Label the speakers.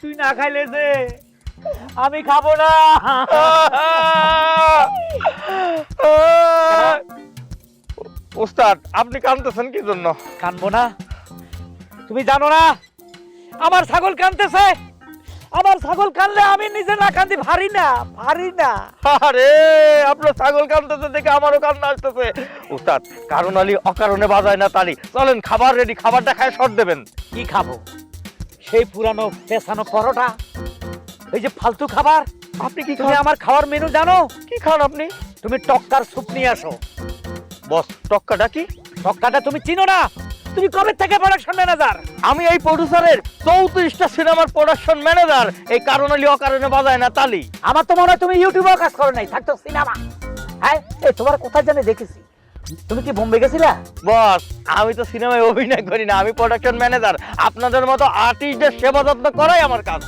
Speaker 1: তুই না খাইলে যে আমি খাবো না।
Speaker 2: ওস্তাদ আপনি কাঁদতেছেন কি জন্য?
Speaker 1: কানবো না? তুমি জানো না আমার ছাগল কানতেছে? আমার ছাগল কানলে আমি নিজে না কান্দি পারি না, পারি না।
Speaker 2: আরে আপনার ছাগল কাঁদতেছে দেখে আমারও কান্না আসতেছে। ওস্তাদ কারণ আলী অকারণে বাজায় না তালি। চলেন খাবার রেডি, খাবারটা খায় শর্ট দেবেন।
Speaker 1: কি খাবো? সেই পুরানো পেছানো পরোটা, এই যে ফালতু খাবার।
Speaker 2: আপনি কি
Speaker 1: তুমি
Speaker 2: খান?
Speaker 1: আমার খাওয়ার মেনু জানো?
Speaker 2: কি খান আপনি?
Speaker 1: তুমি টক্কার স্যুপ নিয়ে আসো।
Speaker 2: বস টক্কাটা কি?
Speaker 1: টক্কাটা তুমি চিনো না? তুমি কবে থেকে প্রোডাকশন ম্যানেজার?
Speaker 2: আমি এই প্রডিউসারের 34টা সিনেমার প্রোডাকশন ম্যানেজার। এই কারণ আলী অকারণে বাজায় না তালি।
Speaker 1: আমার তো মনে হয় তুমি ইউটিউবেও কাজ করো নাই, থাকতো সিনেমা। হ্যাঁ, এই তোমার কোথায় জানি দেখেছি। তুমি কি বোম্বে গেছিলা?
Speaker 2: বস আমি তো সিনেমায় অভিনয় করি না, আমি প্রোডাকশন ম্যানেজার। আপনাদের মতো আর্টিস্টদের সেবা যত্ন করাই আমার কাজ।